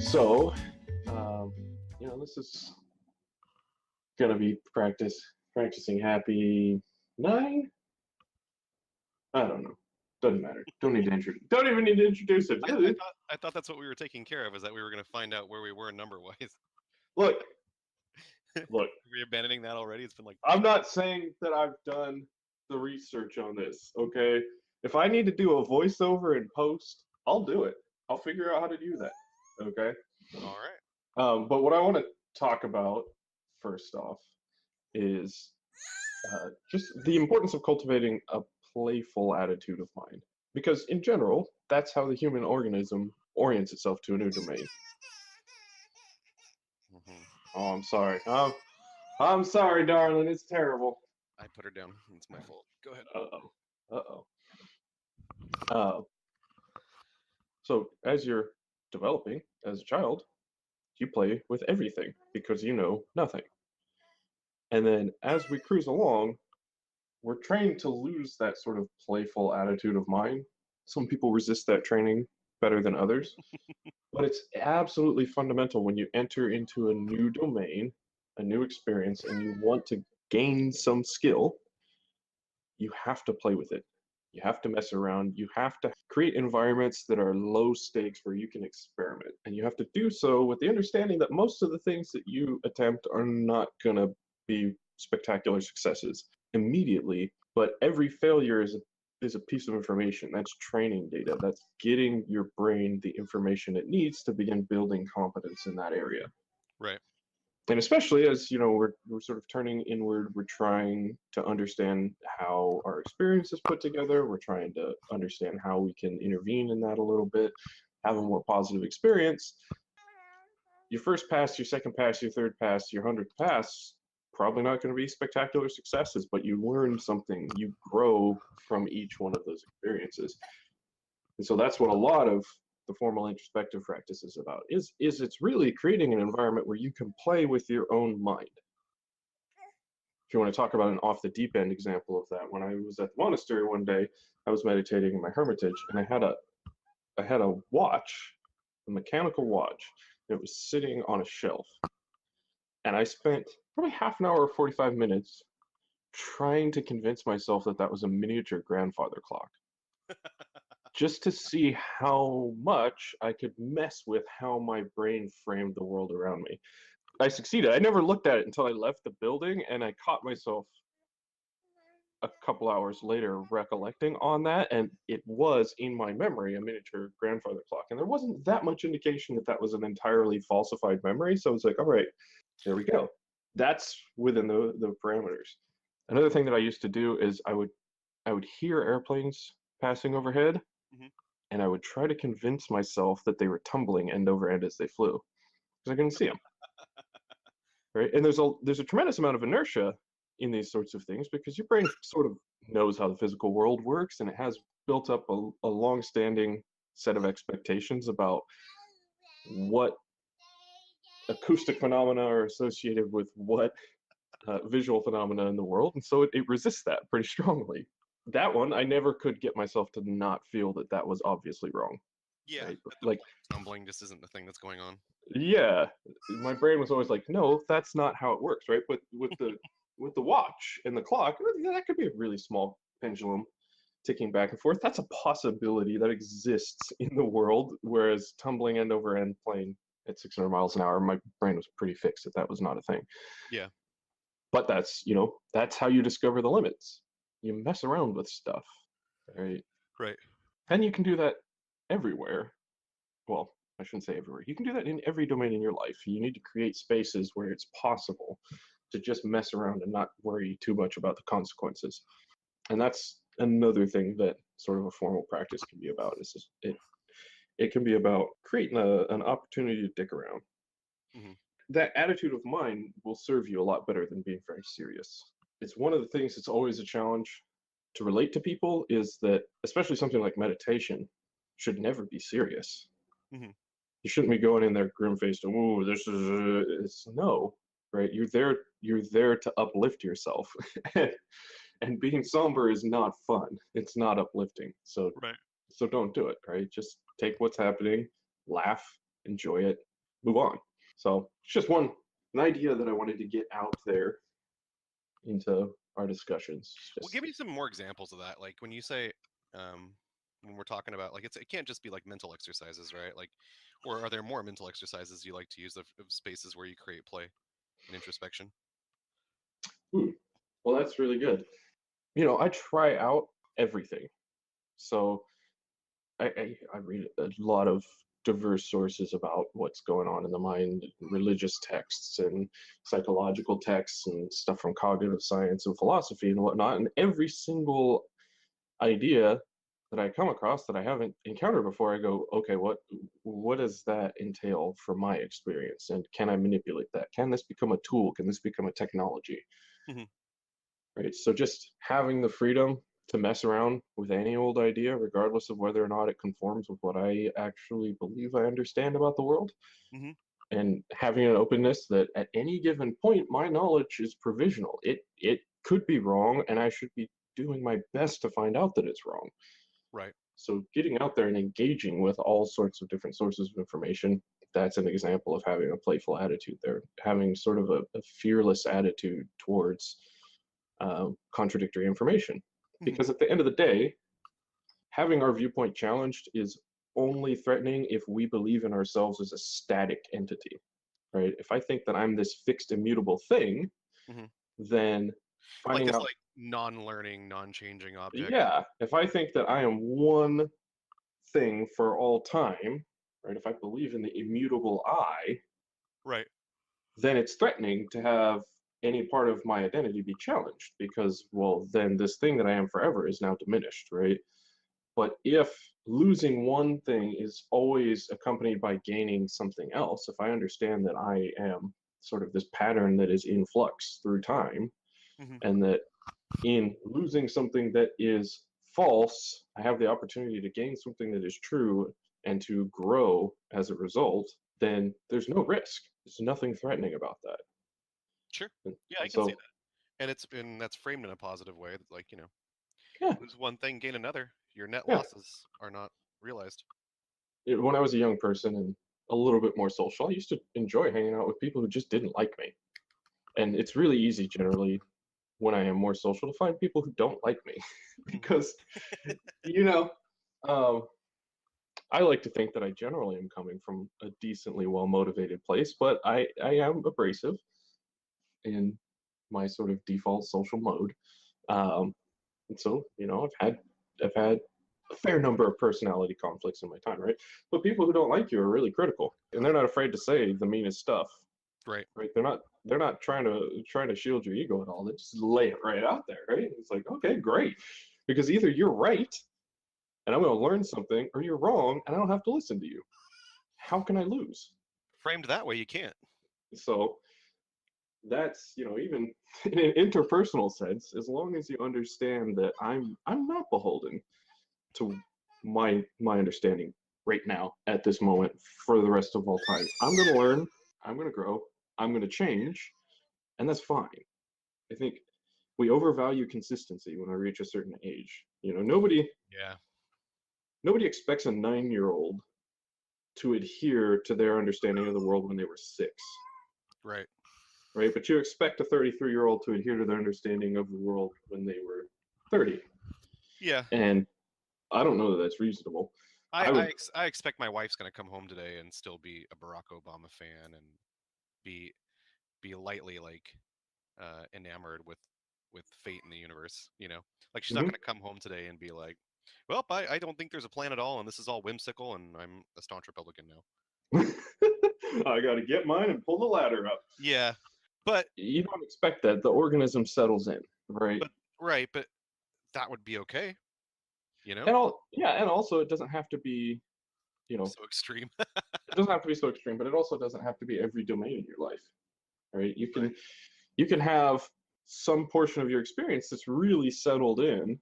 So, this is gonna be practicing happy 9. I don't know. Doesn't matter. Don't even need to introduce it. I thought that's what we were taking care of, is that we were going to find out where we were number-wise. Look. Are we abandoning that already? It's been like... I'm not saying that I've done the research on this, okay? If I need to do a voiceover in post, I'll do it. I'll figure out how to do that, okay? All right. But what I want to talk about, first off, is just the importance of cultivating a playful attitude of mind. Because in general, that's how the human organism orients itself to a new domain. Mm-hmm. Oh, I'm sorry. I'm sorry, darling. It's terrible. I put her down. It's my fault. Go ahead. So as you're developing as a child, you play with everything because you know nothing. And then as we cruise along, we're trained to lose that sort of playful attitude of mind. Some people resist that training better than others, but it's absolutely fundamental when you enter into a new domain, a new experience, and you want to gain some skill. You have to play with it. You have to mess around. You have to create environments that are low stakes where you can experiment. And you have to do so with the understanding that most of the things that you attempt are not going to be spectacular successes immediately, but every failure is a piece of information. That's training data. That's getting your brain the information it needs to begin building competence in that area. Right. And especially as, we're sort of turning inward, we're trying to understand how our experience is put together. We're trying to understand how we can intervene in that a little bit, have a more positive experience. Your first pass, your second pass, your third pass, your 100th pass, probably not going to be spectacular successes, but you learn something. You grow from each one of those experiences. And so that's what a lot of the formal introspective practice is about, is it's really creating an environment where you can play with your own mind. If you want to talk about an off the deep end example of that, when I was at the monastery one day, I was meditating in my hermitage, and I had a watch, a mechanical watch. It was sitting on a shelf. And I spent probably half an hour or 45 minutes trying to convince myself that that was a miniature grandfather clock. Just to see how much I could mess with how my brain framed the world around me. I succeeded. I never looked at it until I left the building, and I caught myself a couple hours later recollecting on that, and it was in my memory a miniature grandfather clock. And there wasn't that much indication that that was an entirely falsified memory, so I was like, all right, there we go. That's within the parameters. Another thing that I used to do is I would hear airplanes passing overhead, mm-hmm. and I would try to convince myself that they were tumbling end over end as they flew, because I couldn't see them. Right? And there's a tremendous amount of inertia in these sorts of things, because your brain sort of knows how the physical world works, and it has built up a long-standing set of expectations about what acoustic phenomena are associated with what visual phenomena in the world, and so it resists that pretty strongly. That one, I never could get myself to not feel that that was obviously wrong. Yeah, right? Like tumbling just isn't the thing that's going on. Yeah, my brain was always like, no, that's not how it works, right? But with the watch and the clock, that could be a really small pendulum ticking back and forth. That's a possibility that exists in the world, whereas tumbling end over end playing at 600 miles an hour, my brain was pretty fixed that was not a thing. Yeah. But that's how you discover the limits. You mess around with stuff, right? Right. And you can do that everywhere. Well, I shouldn't say everywhere. You can do that in every domain in your life. You need to create spaces where it's possible to just mess around and not worry too much about the consequences. And that's another thing that sort of a formal practice can be about. Is it can be about creating an opportunity to dick around. Mm-hmm. That attitude of mind will serve you a lot better than being very serious. It's one of the things that's always a challenge to relate to people, is that especially something like meditation should never be serious. Mm-hmm. You shouldn't be going in there grim-faced, oh, this is no, right? You're there to uplift yourself. And being somber is not fun. It's not uplifting. So, right. So don't do it, right? Just take what's happening, laugh, enjoy it, move on. So it's just an idea that I wanted to get out there into our discussions. Well, Just give me some more examples of that. Like when you say, when we're talking about like it can't just be like mental exercises, right? Like, or are there more mental exercises you like to use of spaces where you create play and introspection? well, that's really good. I try out everything. So I read a lot of diverse sources about what's going on in the mind, religious texts and psychological texts and stuff from cognitive science and philosophy and whatnot. And every single idea that I come across that I haven't encountered before, I go, okay, what does that entail from my experience? And can I manipulate that? Can this become a tool? Can this become a technology? Hmm. Right. So just having the freedom to mess around with any old idea, regardless of whether or not it conforms with what I actually believe I understand about the world, Hmm. and having an openness that at any given point, my knowledge is provisional. It could be wrong, and I should be doing my best to find out that it's wrong. Right. So getting out there and engaging with all sorts of different sources of information, that's an example of having a playful attitude there, having sort of a fearless attitude towards contradictory information. Hmm. Because at the end of the day, having our viewpoint challenged is only threatening if we believe in ourselves as a static entity, right? If I think that I'm this fixed, immutable thing, Hmm. then Like finding this, out, like non-learning, non-changing object. yeah, if I think that I am one thing for all time, right? If I believe in the immutable I, Right. then it's threatening to have any part of my identity be challenged because, well, then this thing that I am forever is now diminished, right? But if losing one thing is always accompanied by gaining something else, if I understand that I am sort of this pattern that is in flux through time, Hmm. and that in losing something that is false, I have the opportunity to gain something that is true and to grow as a result, then there's no risk. There's nothing threatening about that. Sure. And, Yeah, I and can see so, that. And that's framed in a positive way. Like, yeah, lose one thing, gain another. Your net yeah. losses are not realized. When I was a young person and a little bit more social, I used to enjoy hanging out with people who just didn't like me. And it's really easy generally when I am more social to find people who don't like me Hmm. because, you know, um, I like to think that I generally am coming from a decently well motivated place, but I am abrasive in my sort of default social mode. Um, and so, I've had a fair number of personality conflicts in my time, right? But people who don't like you are really critical, and they're not afraid to say the meanest stuff, Right. right? They're not trying to shield your ego at all. They just lay it right out there, right? It's like, okay, great, because either you're right and I'm going to learn something, or you're wrong and I don't have to listen to you. How can I lose? Framed that way, you can't. So that's even in an interpersonal sense, as long as you understand that I'm not beholden to my understanding right now at this moment for the rest of all time. I'm going to learn, I'm going to grow, I'm going to change, and that's fine. I think we overvalue consistency when I reach a certain age. Yeah. Nobody expects a 9-year-old to adhere to their understanding of the world when they were 6, Right. right? But you expect a 33-year-old to adhere to their understanding of the world when they were 30. Yeah. And I don't know that that's reasonable. I I I, would, ex- I expect my wife's gonna come home today and still be a Barack Obama fan and be be lightly like enamored with fate in the universe. Like she's not mhm. gonna come home today and be like, "Well, I don't think there's a plan at all, and this is all whimsical, and I'm a staunch Republican now." I got to get mine and pull the ladder up. Yeah, but You don't expect that. The organism settles in, right? but right, but that would be okay, you know? And also it doesn't have to be, you know, So extreme. it doesn't have to be so extreme, but it also doesn't have to be every domain of your life, right? You Right. can you can have some portion of your experience that's really settled in,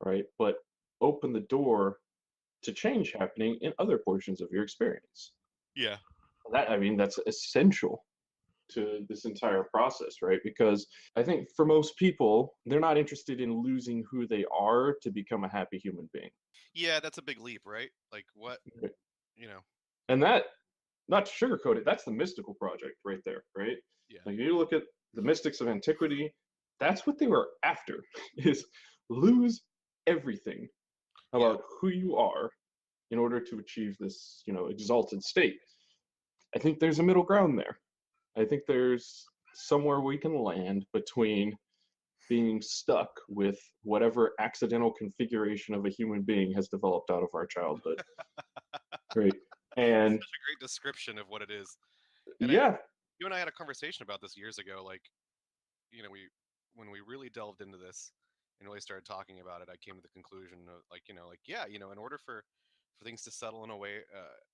right? But open the door to change happening in other portions of your experience. Yeah. That I mean, that's essential to this entire process, right? Because I think for most people, they're not interested in losing who they are to become a happy human being. Yeah, that's a big leap, right? Like what, Right? you know. And not to sugarcoat it, that's the mystical project right there, right? Yeah. Like you look at the mystics of antiquity, that's what they were after, is lose everything Yeah. about who you are in order to achieve this, exalted state. I think there's a middle ground there. I think there's somewhere we can land between being stuck with whatever accidental configuration of a human being has developed out of our childhood, right? That's And such a great description of what it is. And yeah, you and I had a conversation about this years ago. Like, we when we really delved into this and really started talking about it, I came to the conclusion of yeah, in order for things to settle in a way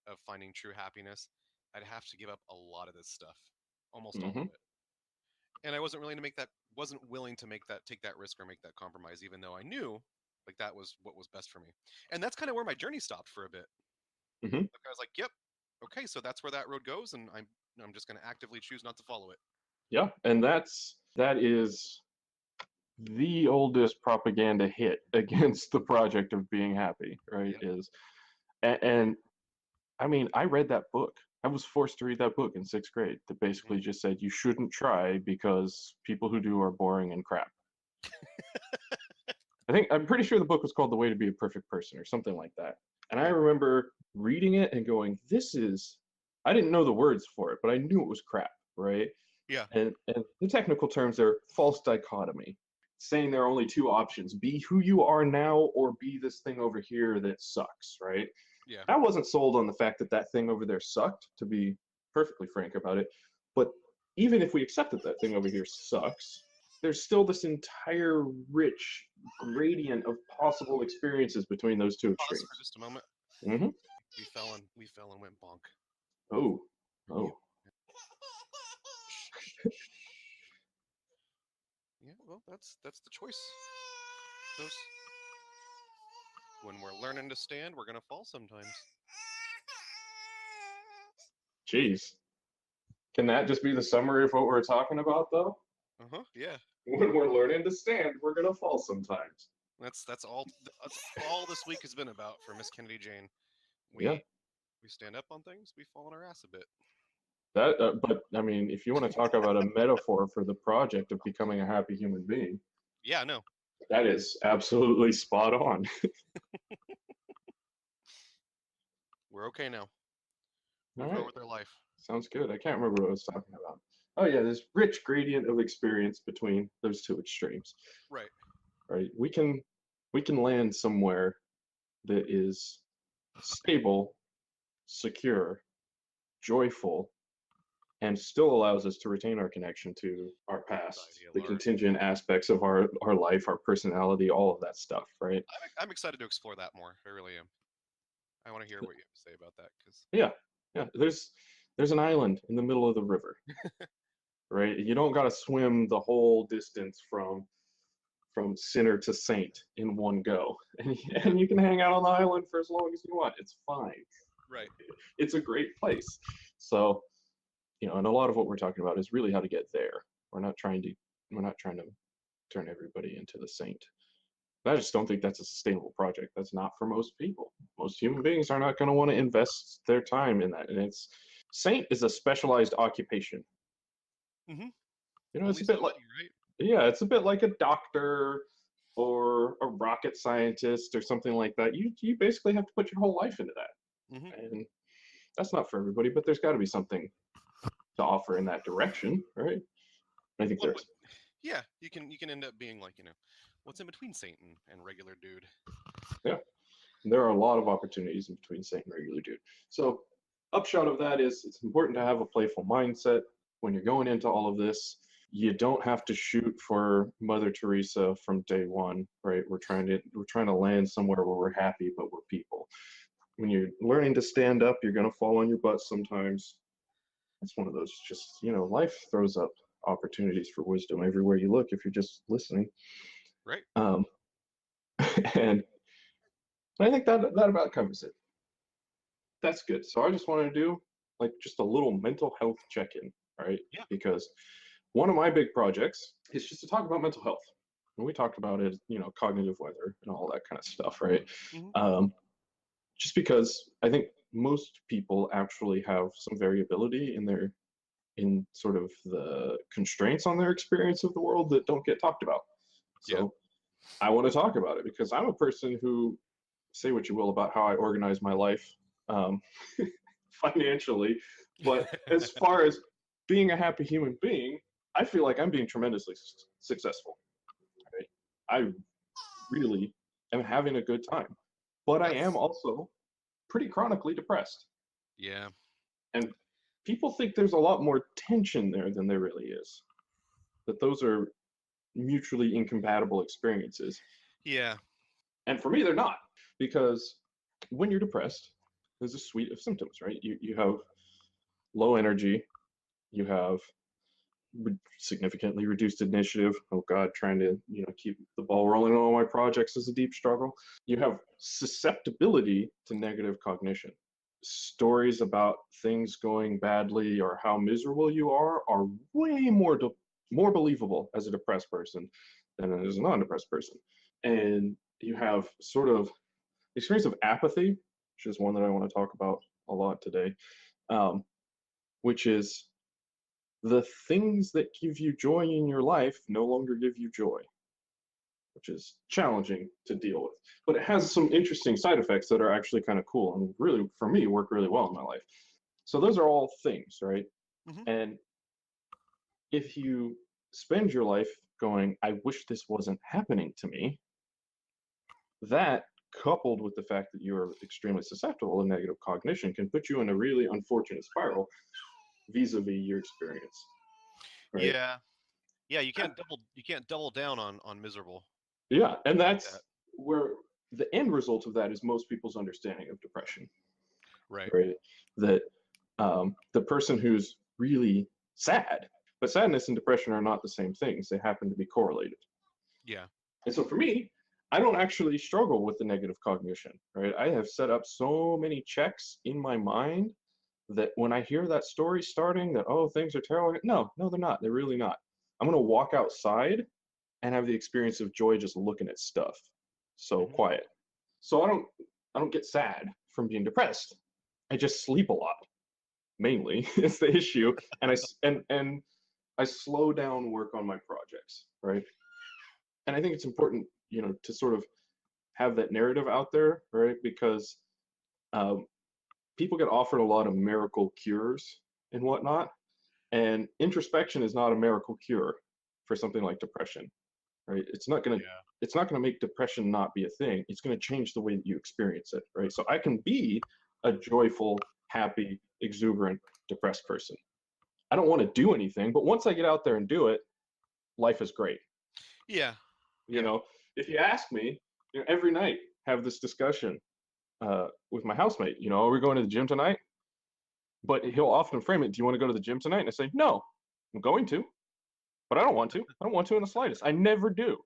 of finding true happiness, I'd have to give up a lot of this stuff, almost all of hmm it. And I wasn't willing to take that risk or make that compromise, even though I knew like that was what was best for me. And that's kind of where my journey stopped for a bit. hmm Like I was like, yep, okay, so that's where that road goes, and I'm just going to actively choose not to follow it. yeah, and that is the oldest propaganda hit against the project of being happy, right? Yep. And I mean, I read that book. I was forced to read that book in sixth grade that basically Mhm. just said you shouldn't try because people who do are boring and crap. I'm pretty sure the book was called The Way to Be a Perfect Person or something like that. And I Yeah. remember reading it and going, I didn't know the words for it, but I knew it was crap, right? Yeah. And the technical terms are false dichotomy, saying there are only two options: be who you are now or be this thing over here that sucks, right? Yeah. I wasn't sold on the fact that that thing over there sucked, to be perfectly frank about it. But even if we accept that that thing over here sucks, there's still this entire rich gradient of possible experiences between those two Pause for extremes. just a moment. hmm We fell and went bonk. Oh, Yep. oh, Yeah. Well, that's the choice. Those When we're learning to stand, we're gonna fall sometimes. jeez. Can that just be the summary of what we're talking about, though? Uh huh. Yeah. When we're learning to stand, we're gonna fall sometimes. That's all this week has been about for Miss Kennedy Jane. Yeah, We stand up on things, we fall on our ass a bit. but I mean, if you want to talk about a metaphor for the project of becoming a happy human being, Yeah, no. that is absolutely spot on. We're okay now. All Move on right, with our life. sounds good. I can't remember what I was talking about. Oh yeah, this rich gradient of experience between those two extremes. Right. Right? We can land somewhere that is stable, secure, joyful, and still allows us to retain our connection to our past, Society at the large. contingent aspects of our life, our personality, all of that stuff, right? I'm excited to explore that more. I really am. I want to hear what you have to say about that because Yeah, yeah. There's an island in the middle of the river, right? You don't got to swim the whole distance from sinner to saint in one go, and you can hang out on the island for as long as you want. It's fine. right. It's a great place. So, and a lot of what we're talking about is really how to get there. We're not trying to turn everybody into the saint. I just don't think that's a sustainable project. That's not for most people. Most human beings are not going to want to invest their time in that. And saint is a specialized occupation. Mm-hmm. It's Only a bit so like, many, right? yeah, it's a bit like a doctor or a rocket scientist or something like that. You basically have to put your whole life into Mm-hmm. that. And that's not for everybody, but there's got to be something to offer in that direction, right? I think One there would, is. yeah, you can end up being like what's in between Satan and regular dude. Yeah. There are a lot of opportunities in between saint and regular dude. So, upshot of that is it's important to have a playful mindset when you're going into all of this. You don't have to shoot for Mother Teresa from day one, right? We're trying to land somewhere where we're happy, but we're people. When you're learning to stand up, you're gonna fall on your butt sometimes. It's one of those just life throws up opportunities for wisdom everywhere you look if you're just listening. Right. Um, and I think that about covers it. That's good. So I just wanted to do like just a little mental health check-in, right? Yeah. Because one of my big projects is just to talk about mental health. And we talked about it, cognitive weather and all that kind of stuff, right? Mm-hmm. Um, just because I think most people actually have some variability in their in sort of the constraints on their experience of the world that don't get talked about. Yeah. So I want to talk about it because I'm a person who, say what you will about how I organize my life um, financially, but as far as being a happy human being, I feel like I'm being tremendously successful. Right? I really am having a good time, but I am That's also pretty chronically depressed. yeah. And people think there's a lot more tension there than there really is. That those are mutually incompatible experiences. Yeah. And for me, they're not, because when you're depressed, there's a suite of symptoms, right? You have low energy, you have significantly reduced initiative. Oh God, trying to keep the ball rolling on all my projects is a deep struggle. You have susceptibility to negative cognition. Stories about things going badly or how miserable you are way more believable as a depressed person than as a non-depressed person. And you have sort of experience of apathy, which is one that I want to talk about a lot today, um, which is the things that give you joy in your life no longer give you joy, which is challenging to deal with. But it has some interesting side effects that are actually kind of cool and really, for me, work really well in my life. So those are all things, right? Hmm. And if you spend your life going, I wish this wasn't happening to me, that coupled with the fact that you're extremely susceptible to negative cognition can put you in a really unfortunate spiral vis-a-vis your experience, right? Yeah. Yeah. You can't double down on miserable Yeah, and like that. that's where the end result of that is most people's understanding of depression, Right. right? That the person who's really sad, but sadness and depression are not the same things. They happen to be correlated. Yeah. And so for me, I don't actually struggle with the negative cognition, right? I have set up so many checks in my mind that when I hear that story starting, that, oh, things are terrible, no, they're not. They're really not. I'm going to walk outside and have the experience of joy just looking at stuff. So Hmm. quiet. So I don't get sad from being depressed. I just sleep a lot, mainly is the issue, and and I slow down work on my projects, right? And I think it's important, to sort of have that narrative out there, right? Because um, people get offered a lot of miracle cures and whatnot, and introspection is not a miracle cure for something like depression, right? Yeah. It's not gonna make depression not be a thing. It's gonna change the way that you experience it, right? So I can be a joyful, happy, exuberant, depressed person. I don't want to do anything, but once I get out there and do it, life is great. Yeah. You Yeah. know, if you ask me, every night have this discussion with my housemate. Are we going to the gym tonight? But he'll often frame it, do you want to go to the gym tonight? And I say, no, I'm going to, but I don't want to. I don't want to in the slightest. I never do.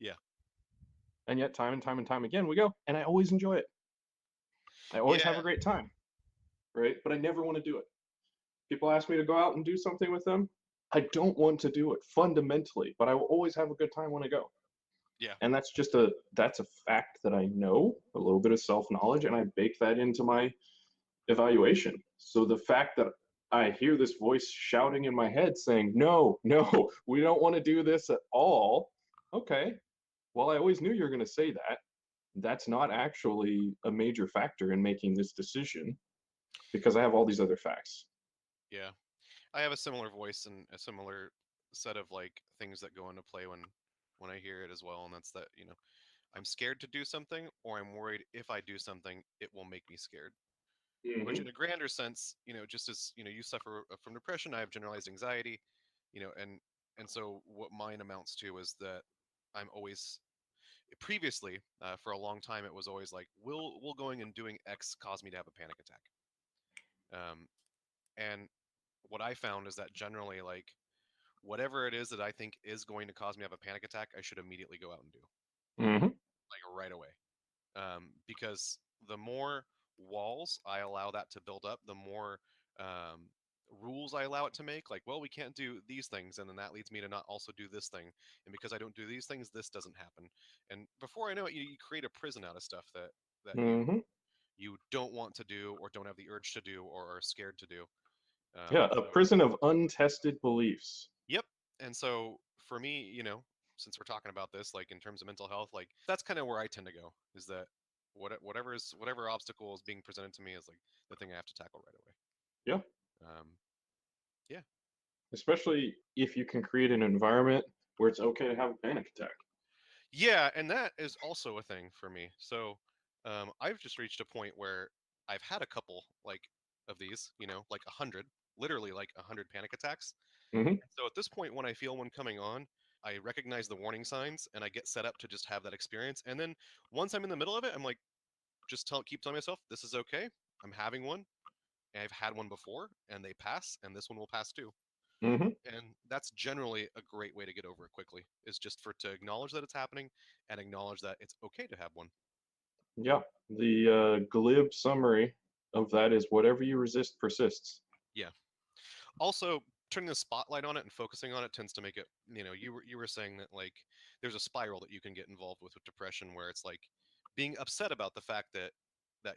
Yeah. And yet, time and time and time again, we go, and I always enjoy it. I always have a Yeah. great time, right? But I never want to do it. People ask me to go out and do something with them. I don't want to do it fundamentally, but I will always have a good time when I go. Yeah. And that's a fact that I know, a little bit of self-knowledge, and I bake that into my evaluation. So the fact that I hear this voice shouting in my head saying, no, no, we don't want to do this at all. Okay, well, I always knew you were going to say that. That's not actually a major factor in making this decision because I have all these other facts. Yeah. I have a similar voice and a similar set of like things that go into play when I hear it as well, and that's that I'm scared to do something, or I'm worried if I do something, it will make me scared. Which, Mm-hmm. in a grander sense, just as you suffer from depression, I have generalized anxiety, and so what mine amounts to is that I'm always previously for a long time it was always like, will going and doing X cause me to have a panic attack? Um, and what I found is that generally, like, whatever it is that I think is going to cause me to have a panic attack, I should immediately go out and do, Mm-hmm. like right away. Because the more walls I allow that to build up, the more um, rules I allow it to make. Like, well, we can't do these things, and then that leads me to not also do this thing. And because I don't do these things, this doesn't happen. And before I know it, you create a prison out of stuff that you Mm-hmm. you don't want to do or don't have the urge to do or are scared to do. Yeah, a So prison of untested beliefs. yep. And so for me, since we're talking about this, like in terms of mental health, like that's kind of where I tend to go. Is that whatever obstacle is being presented to me is like the thing I have to tackle right away. Yeah, Um, yeah. especially if you can create an environment where it's okay to have a panic attack. Yeah, and that is also a thing for me. So, I've just reached a point where I've had a couple like of these, like 100, literally like 100 panic attacks. Hmm. So at this point, when I feel one coming on, I recognize the warning signs and I get set up to just have that experience. And then once I'm in the middle of it, I'm like, keep telling myself, this is okay. I'm having one. And I've had one before, and they pass, and this one will pass too. Hmm. And that's generally a great way to get over it quickly. Is just for to acknowledge that it's happening and acknowledge that it's okay to have one. Yeah, the glib summary of that is whatever you resist persists. Yeah. Also, turning the spotlight on it and focusing on it tends to make it. You were saying that like there's a spiral that you can get involved with depression, where it's like being upset about the fact that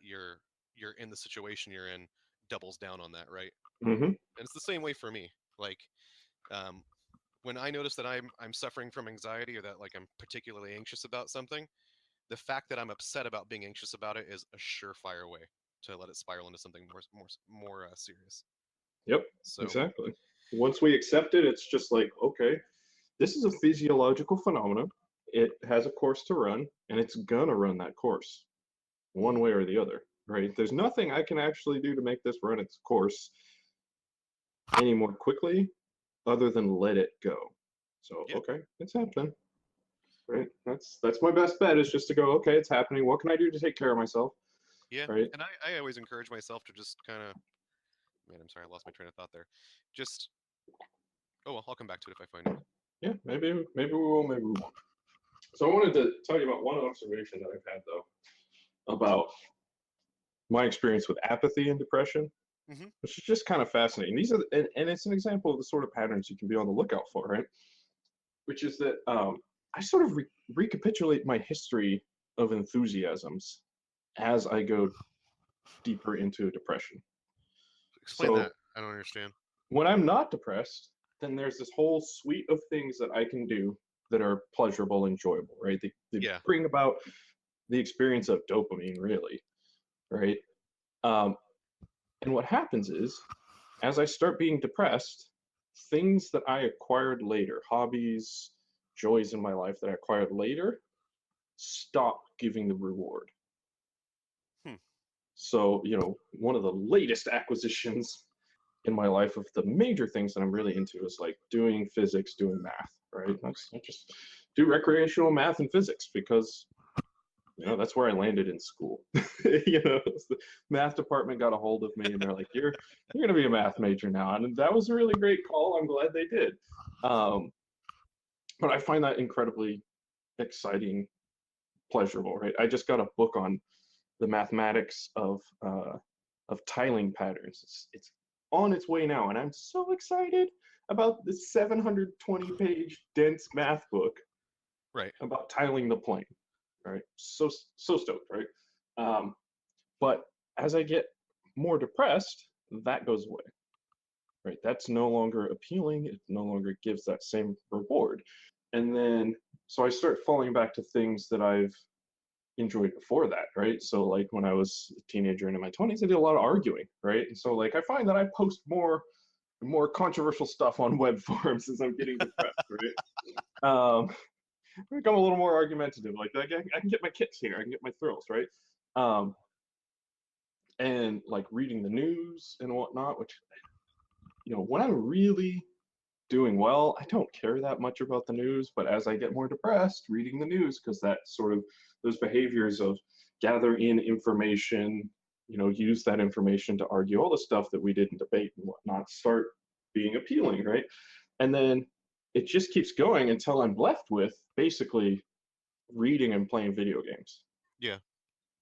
you're in the situation you're in doubles down on that, right? Hmm. And it's the same way for me. Like, um, when I notice that I'm suffering from anxiety or that like I'm particularly anxious about something, the fact that I'm upset about being anxious about it is a surefire way to let it spiral into something more serious. Yep, So exactly. Once we accept it, it's just like, okay, this is a physiological phenomenon. It has a course to run, and it's gonna run that course one mhm, way or the other, right? There's nothing I can actually do to make this run its course any more quickly other than let it go. So, yeah, okay, it's happening, right? That's my best bet is just to go, okay, it's happening. What can I do to take care of myself, yeah, right? and I always encourage myself to just kind of man, I'm sorry, I lost my train of thought there. Just oh well, I'll come back to it if I find it. Yeah, maybe we will, maybe we won't. So I wanted to tell you about one observation that I've had though about my experience with apathy and depression, Hmm. which is just kind of fascinating. These are, and it's an example of the sort of patterns you can be on the lookout for, right? Which is that I sort of recapitulate my history of enthusiasms as I go deeper into a depression. Explain that. So I don't understand. when I'm not depressed, then there's this whole suite of things that I can do that are pleasurable, enjoyable, right? They Yeah. bring about the experience of dopamine, really, right? Um, and what happens is, as I start being depressed, things that I acquired later, hobbies, joys in my life that I acquired later, stop giving the reward. Hmm. So, one of the latest acquisitions in my life of the major things that I'm really into is like doing physics, doing math, right? I just do recreational math and physics because Yeah. that's where I landed in school. The math department got a hold of me and they're like, "You're going to be a math major now," and that was a really great call. I'm glad they did. Um, but I find that incredibly exciting, pleasurable, right? I just got a book on the mathematics of tiling patterns. It's on its way now, and I'm so excited about this 720-page dense math book Right. about tiling the plane. Right, so stoked, right? Um, but as I get more depressed, that goes away. Right, that's no longer appealing. It no longer gives that same reward, and then so I start falling back to things that I've enjoyed before that, right? So like when I was a teenager and in my 20s, I did a lot of arguing, right? And so like I find that I post more controversial stuff on web forums as I'm getting depressed, right? Become a little more argumentative. Like I can get my kicks here, I can get my thrills, right? Um, and like reading the news and whatnot, which when I'm really doing well, I don't care that much about the news. But as I get more depressed, reading the news, because that sort of those behaviors of gather in information, use that information to argue all the stuff that we did in debate and whatnot, start being appealing, right? And then it just keeps going until I'm left with basically reading and playing video games. Yeah.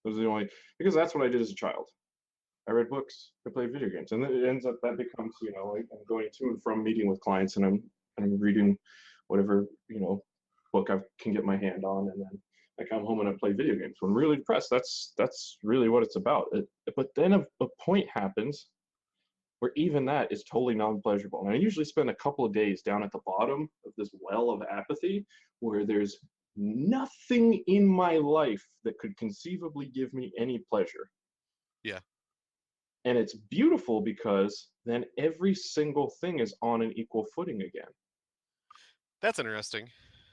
Those are the only because that's what I did as a child. I read books, I played video games, and then it ends up that becomes like I'm going to and from meeting with clients, and I'm reading whatever book I can get my hand on, and then I come home and I play video games. When I'm really depressed, that's really what it's about. But then a point happens where even that is totally non-pleasurable. And I usually spend a couple of days down at the bottom of this well of apathy where there's nothing in my life that could conceivably give me any pleasure. Yeah. And it's beautiful because then every single thing is on an equal footing again. That's interesting.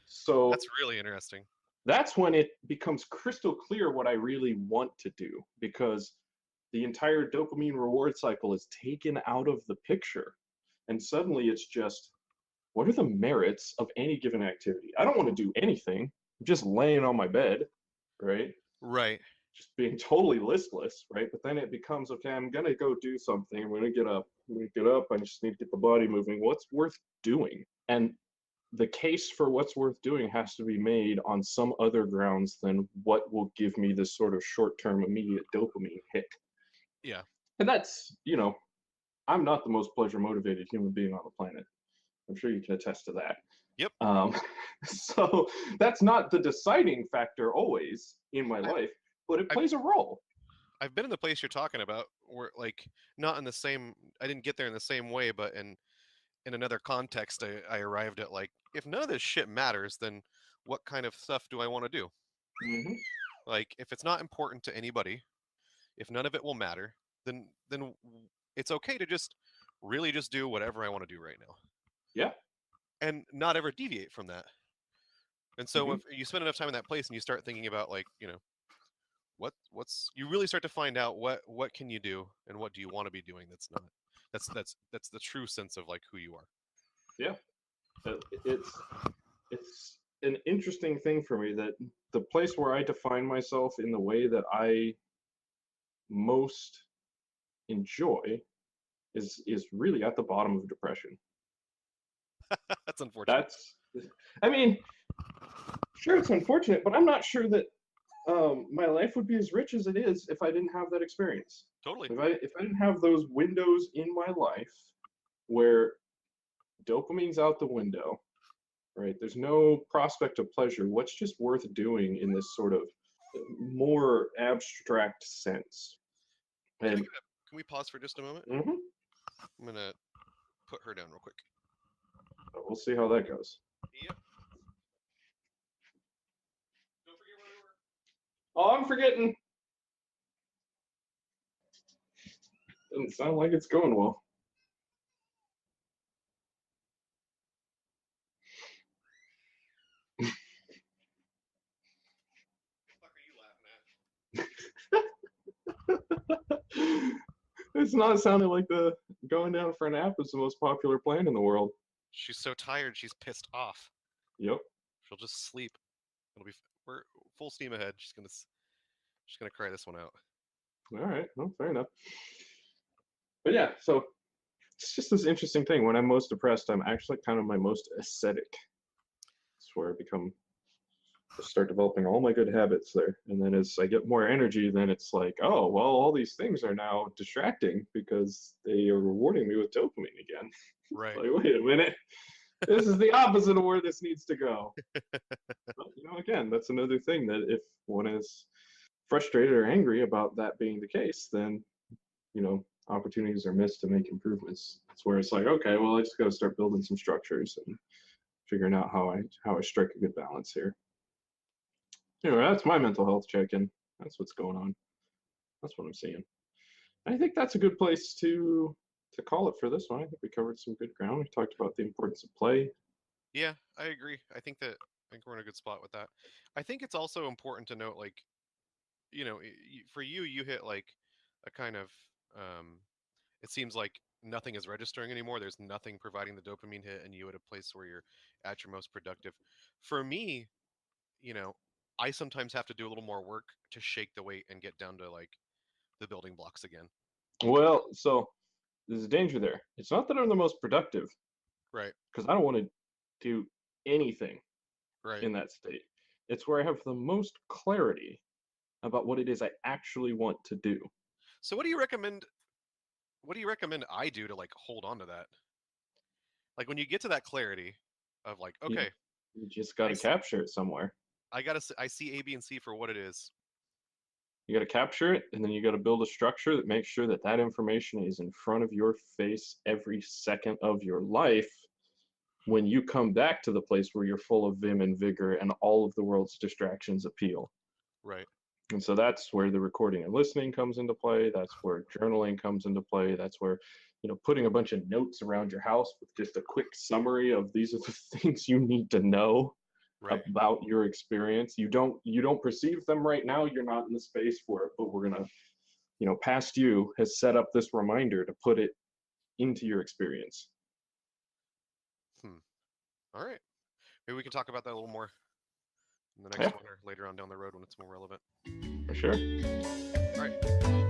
So That's really interesting. that's when it becomes crystal clear what I really want to do, because the entire dopamine reward cycle is taken out of the picture. And suddenly it's just, what are the merits of any given activity? I don't want to do anything. I'm just laying on my bed, right? Right. Just being totally listless, right? But then it becomes, okay, I'm gonna go do something. I'm gonna get up. I'm gonna get up. I just need to get the body moving. What's worth doing? And the case for what's worth doing has to be made on some other grounds than what will give me this sort of short-term immediate dopamine hit. Yeah. And that's, I'm not the most pleasure motivated human being on the planet. I'm sure you can attest to that. Yep. So that's not the deciding factor always in my life, but it I've, plays a role. I've been in the place you're talking about where, like, not in the same, I didn't get there in the same way, but in another context, I arrived at, like, if none of this shit matters, then what kind of stuff do I want to do? Mm-hmm. Like, if it's not important to anybody, if none of it will matter, then it's okay to just really just do whatever I want to do right now. Yeah. And not ever deviate from that. And so Mm-hmm. if you spend enough time in that place and you start thinking about, like, what's you really start to find out what can you do and what do you want to be doing that's the true sense of, like, who you are. Yeah. It's an interesting thing for me that the place where I define myself in the way that I most enjoy is really at the bottom of depression. That's unfortunate. That's, I mean, sure, it's unfortunate, but I'm not sure that my life would be as rich as it is if I didn't have that experience. Totally. If I didn't have those windows in my life where dopamine's out the window, right? There's no prospect of pleasure. What's just worth doing in this sort of more abstract sense? And Can we pause for just a moment? mhm, I'm gonna put her down real quick. we'll see how that goes. Yep. Don't forget where we were. Oh, I'm forgetting. Doesn't sound like it's going well. What the fuck are you laughing at? It's not sounding like the going down for a nap is the most popular plan in the world. She's so tired she's pissed off. Yep. She'll just sleep. We're full steam ahead. She's gonna cry this one out. All right. Well, fair enough. But yeah, so it's just this interesting thing. When I'm most depressed, I'm actually kind of my most ascetic. It's where I start developing all my good habits there. And then as I get more energy, then it's like, oh, well, all these things are now distracting because they are rewarding me with dopamine again. Right. Like, wait a minute. This is the opposite of where this needs to go. But, again, that's another thing that if one is frustrated or angry about that being the case, then, opportunities are missed to make improvements. It's where it's like, okay, well, I just got to start building some structures and figuring out how I strike a good balance here. That's my mental health check-in. That's what's going on. That's what I'm seeing. I think that's a good place to call it for this one. I think we covered some good ground. We talked about the importance of play. Yeah, I agree. I think we're in a good spot with that. I think it's also important to note, like, for you hit, like, a kind of, it seems like nothing is registering anymore. There's nothing providing the dopamine hit, and you at a place where you're at your most productive. For me, I sometimes have to do a little more work to shake the weight and get down to, like, the building blocks again. Well, so there's a danger there. It's not that I'm the most productive, Right. because I don't want to do anything Right. in that state. It's where I have the most clarity about what it is I actually want to do. So what do you recommend? What do you recommend I do to, like, hold on to that? Like, when you get to that clarity of, like, You, okay, you just got I to capture it somewhere. I see A, B, and C for what it is. You got to capture it, and then you got to build a structure that makes sure that that information is in front of your face every second of your life when you come back to the place where you're full of vim and vigor and all of the world's distractions appeal. Right. And so that's where the recording and listening comes into play. That's where journaling comes into play. That's where, putting a bunch of notes around your house with just a quick summary of these are the things you need to know Right. about your experience. You don't perceive them right now. You're not in the space for it, but we're gonna, past you has set up this reminder to put it into your experience. Hmm. All right. Maybe we can talk about that a little more in the next Yeah, one or later on down the road when it's more relevant. for sure. All right.